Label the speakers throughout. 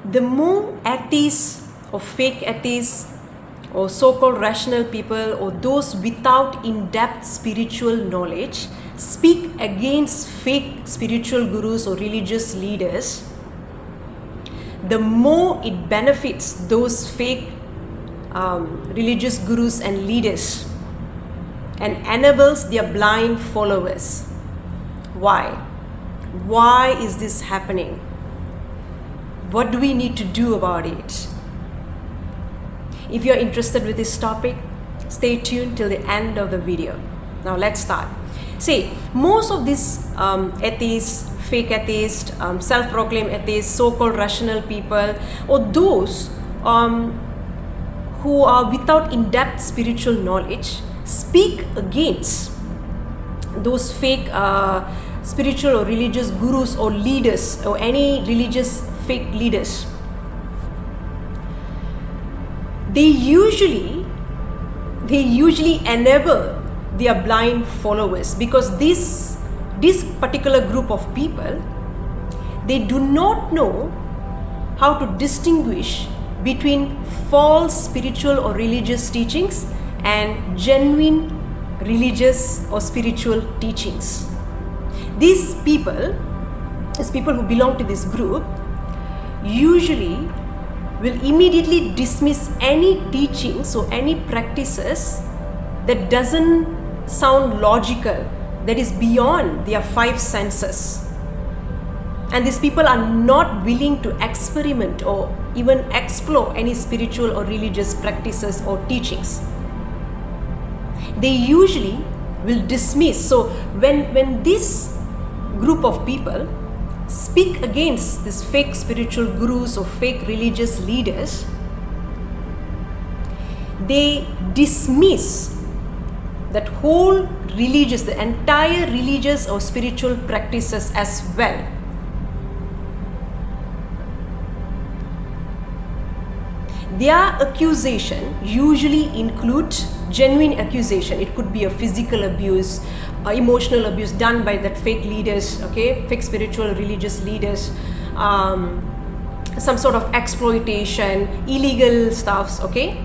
Speaker 1: The more atheists or fake atheists or so-called rational people or those without in-depth spiritual knowledge speak against fake spiritual gurus or religious leaders, the more it benefits those fake religious gurus and leaders and enables their blind followers. Why? Why is this happening? What do we need to do about it? If you're interested with this topic, stay tuned till the end of the video. Now let's start. See, most of these atheists, fake atheists, self-proclaimed atheists, so-called rational people, or those who are without in-depth spiritual knowledge, speak against those fake spiritual or religious gurus or leaders or any religious fake leaders. They usually enable their blind followers, because this particular group of people, they do not know how to distinguish between false spiritual or religious teachings and genuine religious or spiritual teachings. These people who belong to this group, usually will immediately dismiss any teachings or any practices that doesn't sound logical, that is beyond their five senses. And these people are not willing to experiment or even explore any spiritual or religious practices or teachings. They usually will dismiss. So when this group of people speak against these fake spiritual gurus or fake religious leaders, they dismiss that whole religious, the entire religious or spiritual practices as well. Their accusation usually includes genuine accusation. It could be a physical abuse, emotional abuse done by that fake leaders, okay, fake spiritual religious leaders, some sort of exploitation, illegal stuffs, okay.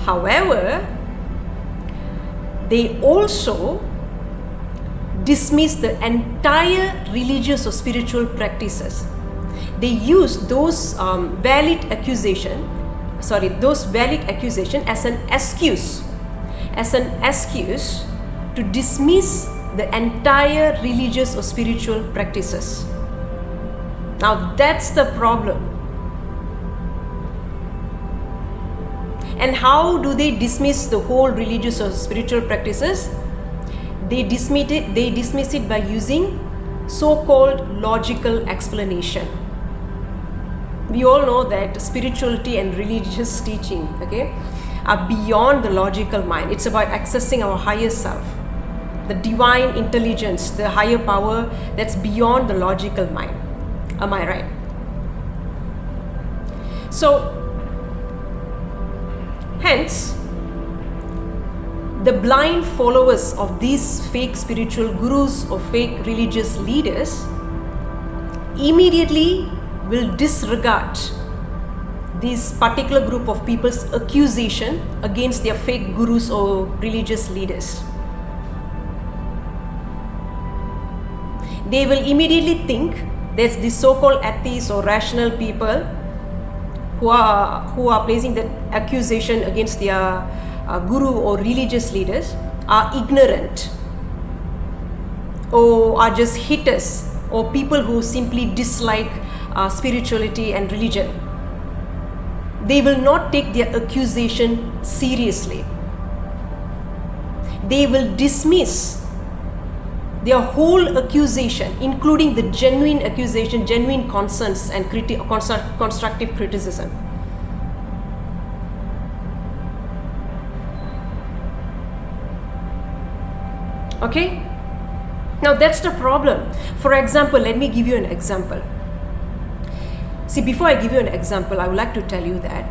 Speaker 1: However, they also dismiss the entire religious or spiritual practices. They use those valid accusation as an excuse to dismiss the entire religious or spiritual practices. Now that's the problem. And how do they dismiss the whole religious or spiritual practices? They dismiss it by using so-called logical explanation. We all know that spirituality and religious teaching, okay, are beyond the logical mind. It's about accessing our higher self, the divine intelligence, the higher power that's beyond the logical mind. Am I right? So, hence, the blind followers of these fake spiritual gurus or fake religious leaders immediately will disregard this particular group of people's accusation against their fake gurus or religious leaders. They will immediately think that the so-called atheists or rational people who are placing that accusation against their guru or religious leaders are ignorant, or are just haters, or people who simply dislike spirituality and religion. They will not take their accusation seriously. They will dismiss their whole accusation, including the genuine accusation, genuine concerns and constructive criticism. Okay? Now that's the problem. For example, let me give you an example. See, before I give you an example, I would like to tell you that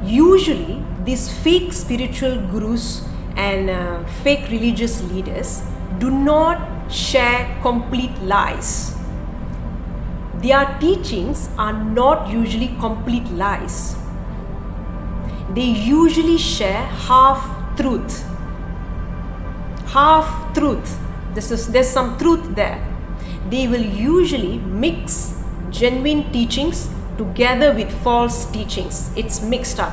Speaker 1: usually these fake spiritual gurus and fake religious leaders do not share complete lies. their teachings are not usually complete lies. They usually share half-truth. Half-truth. There's some truth there. They will usually mix genuine teachings together with false teachings. It's mixed up.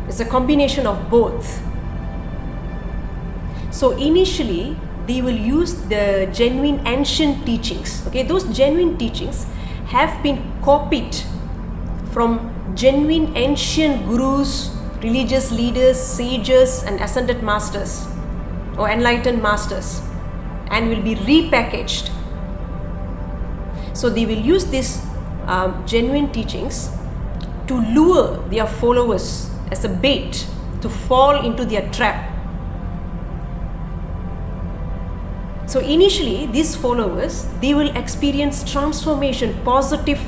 Speaker 1: It's a combination of both. So initially, they will use the genuine ancient teachings. Okay, those genuine teachings have been copied from genuine ancient gurus, religious leaders, sages, and ascended masters or enlightened masters, and will be repackaged. So they will use these genuine teachings to lure their followers as a bait to fall into their trap. So initially, these followers, they will experience transformation, positive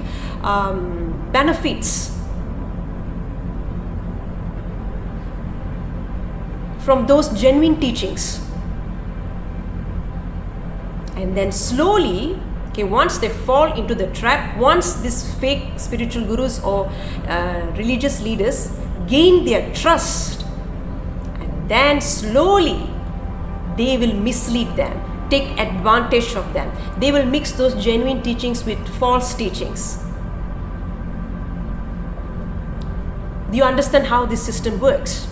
Speaker 1: benefits from those genuine teachings. And then slowly, okay, once they fall into the trap, once these fake spiritual gurus or religious leaders gain their trust, and then slowly they will mislead them, take advantage of them. They will mix those genuine teachings with false teachings. Do you understand how this system works?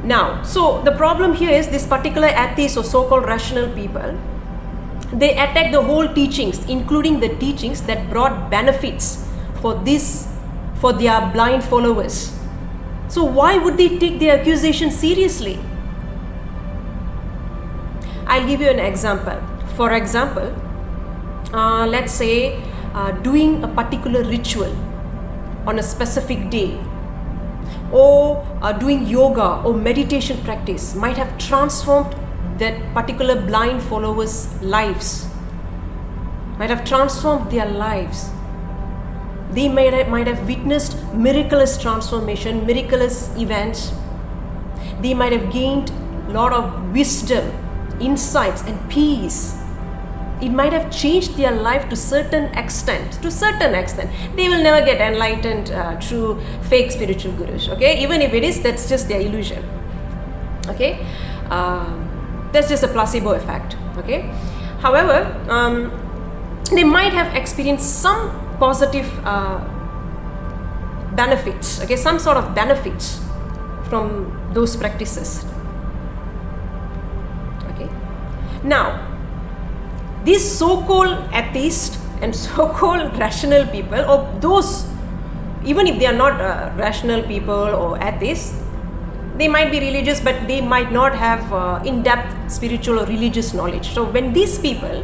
Speaker 1: Now, so the problem here is this particular atheists or so-called rational people, they attack the whole teachings, including the teachings that brought benefits for their blind followers. So why would they take their accusation seriously? I'll give you an example. For example, let's say doing a particular ritual on a specific day, or doing yoga or meditation practice might have transformed that particular blind followers' lives, might have transformed their lives. They might have witnessed miraculous transformation, miraculous events. They might have gained a lot of wisdom, insights, and peace. It might have changed their life to certain extent. They will never get enlightened through fake spiritual gurus. Okay, even if it is, that's just their illusion. Okay, that's just a placebo effect. Okay, however, they might have experienced some positive benefits. Okay, some sort of benefits from those practices. Okay, now, these so-called atheists and so-called rational people, or those, even if they are not rational people or atheists, they might be religious, but they might not have in-depth spiritual or religious knowledge. So when these people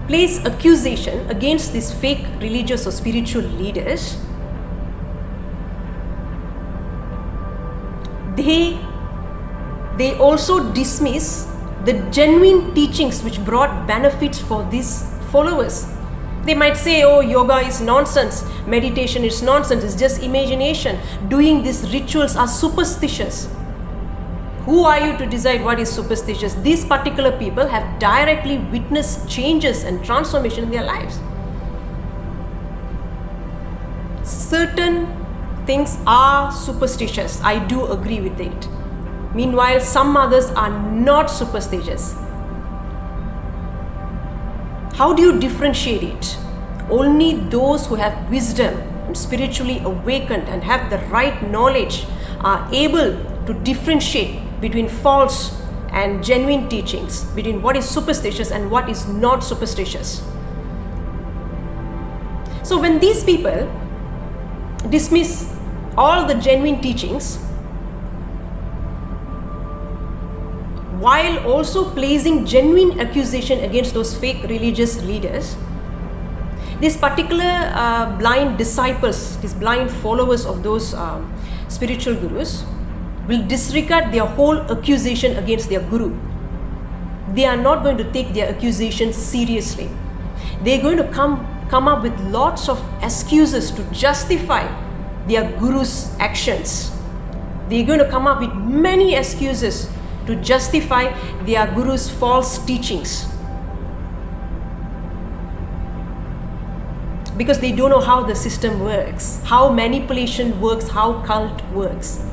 Speaker 1: place accusation against these fake religious or spiritual leaders, they also dismiss the genuine teachings which brought benefits for these followers. They might say, oh, yoga is nonsense, meditation is nonsense, it's just imagination, doing these rituals are superstitious. Who are you to decide what is superstitious? These particular people have directly witnessed changes and transformation in their lives. Certain things are superstitious, I do agree with it. Meanwhile, some others are not superstitious. How do you differentiate it? Only those who have wisdom and spiritually awakened and have the right knowledge are able to differentiate between false and genuine teachings, between what is superstitious and what is not superstitious. So when these people dismiss all the genuine teachings, while also placing genuine accusation against those fake religious leaders, these particular blind disciples, these blind followers of those spiritual gurus, will disregard their whole accusation against their guru. They are not going to take their accusation seriously. They are going to come up with lots of excuses to justify their guru's actions. They are going to come up with many excuses to to justify their guru's false teachings. Because they don't know how the system works, how manipulation works, how cult works.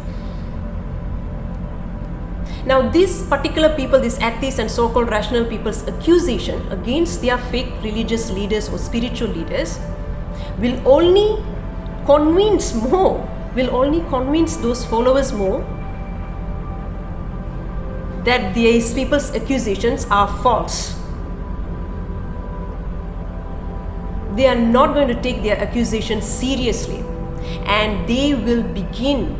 Speaker 1: Now, these particular people, these atheists and so-called rational people's accusation against their fake religious leaders or spiritual leaders will only convince those followers more that these people's accusations are false. They are not going to take their accusations seriously, and they will begin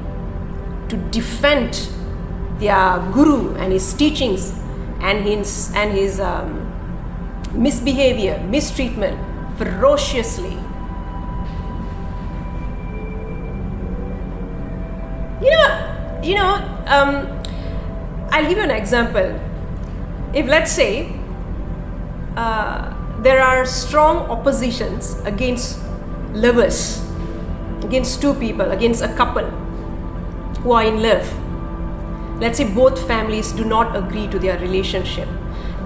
Speaker 1: to defend their guru and his teachings and his misbehavior, mistreatment ferociously. I'll give you an example. If, let's say, there are strong oppositions against lovers, against two people, against a couple who are in love. Let's say both families do not agree to their relationship.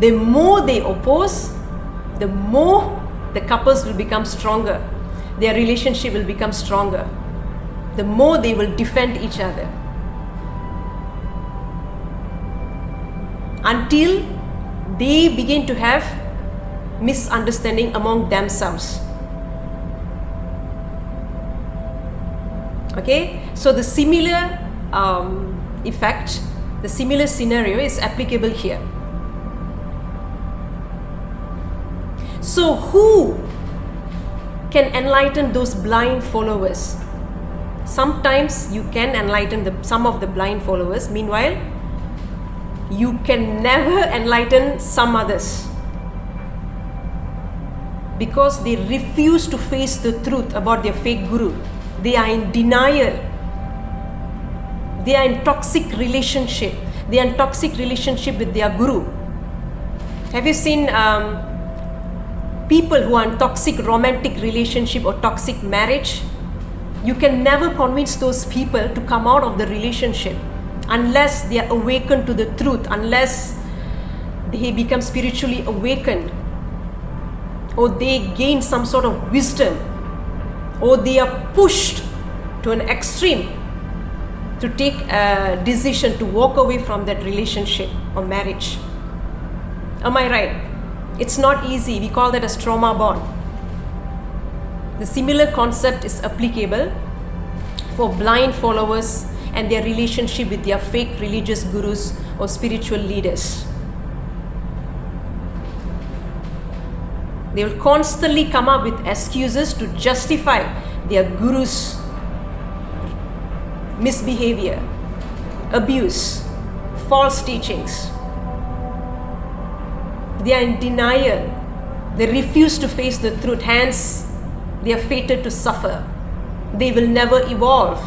Speaker 1: The more they oppose, the more the couples will become stronger. Their relationship will become stronger. The more they will defend each other. Until they begin to have misunderstanding among themselves. Okay, so the similar effect, the similar scenario is applicable here. So who can enlighten those blind followers? Sometimes you can enlighten some of the blind followers. Meanwhile, you can never enlighten some others, because they refuse to face the truth about their fake guru. They are in denial. They are in toxic relationship. They are in toxic relationship with their guru. Have you seen people who are in toxic romantic relationship or toxic marriage? You can never convince those people to come out of the relationship unless they are awakened to the truth, unless they become spiritually awakened, or they gain some sort of wisdom, or they are pushed to an extreme to take a decision to walk away from that relationship or marriage. Am I right? It's not easy. We call that as trauma bond. The similar concept is applicable for blind followers and their relationship with their fake religious gurus or spiritual leaders. They will constantly come up with excuses to justify their guru's misbehavior, abuse, false teachings. They are in denial. They refuse to face the truth. Hence, they are fated to suffer. They will never evolve.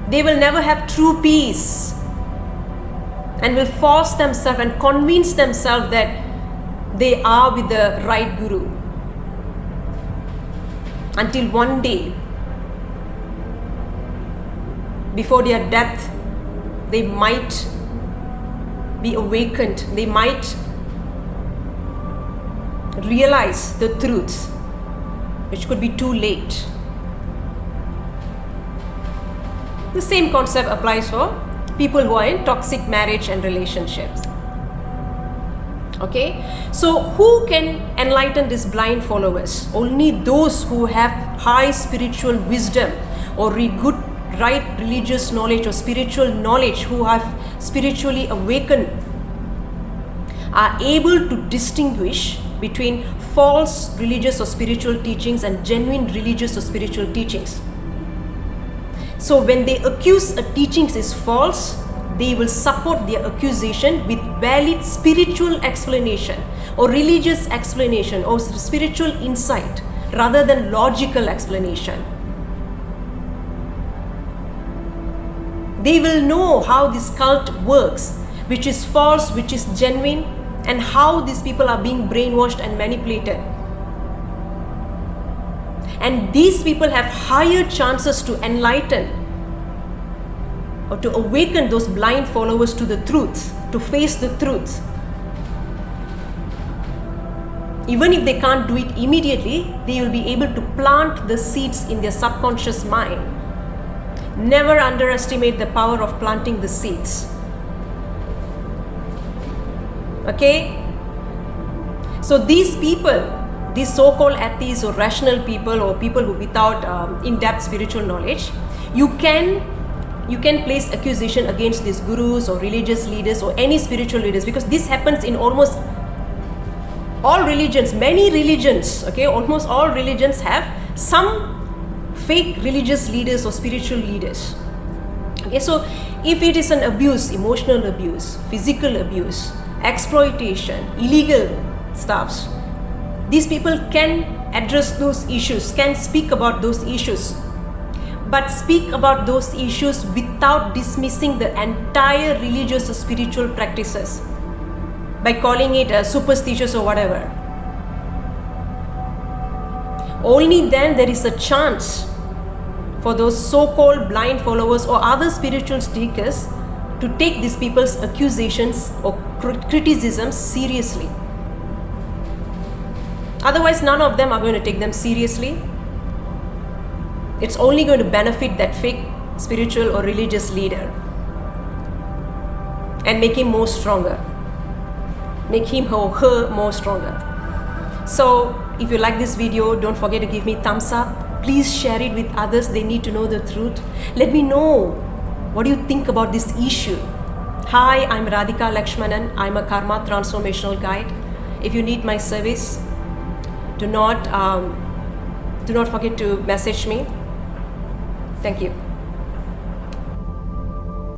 Speaker 1: They will never have true peace, and will force themselves and convince themselves that they are with the right guru. Until one day, before their death, they might be awakened. They might realize the truth, which could be too late. The same concept applies for people who are in toxic marriage and relationships. Okay, so who can enlighten these blind followers? Only those who have high spiritual wisdom or right religious knowledge or spiritual knowledge, who have spiritually awakened, are able to distinguish between false religious or spiritual teachings and genuine religious or spiritual teachings. So when they accuse a teaching is false, they will support their accusation with valid spiritual explanation or religious explanation or spiritual insight rather than logical explanation. They will know how this cult works, which is false, which is genuine, and how these people are being brainwashed and manipulated. And these people have higher chances to enlighten or to awaken those blind followers to the truth, to face the truth. Even if they can't do it immediately, they will be able to plant the seeds in their subconscious mind. Never underestimate the power of planting the seeds. Okay? So these people, these so-called atheists or rational people or people who without in-depth spiritual knowledge, you can place accusation against these gurus or religious leaders or any spiritual leaders, because this happens in almost all religions, many religions, okay, almost all religions have some fake religious leaders or spiritual leaders. Okay, so if it is an abuse, emotional abuse, physical abuse, exploitation, illegal stuffs, these people can address those issues, can speak about those issues, but speak about those issues without dismissing the entire religious or spiritual practices by calling it superstitious or whatever. Only then there is a chance for those so-called blind followers or other spiritual seekers to take these people's accusations or criticisms seriously. Otherwise, none of them are going to take them seriously. It's only going to benefit that fake spiritual or religious leader and make him more stronger. Make him or her more stronger. So, if you like this video, don't forget to give me thumbs up. Please share it with others. They need to know the truth. Let me know what do you think about this issue. Hi, I'm Radhika Lakshmanan. I'm a Karma Transformational Guide. If you need my service, do not forget to message me. Thank you.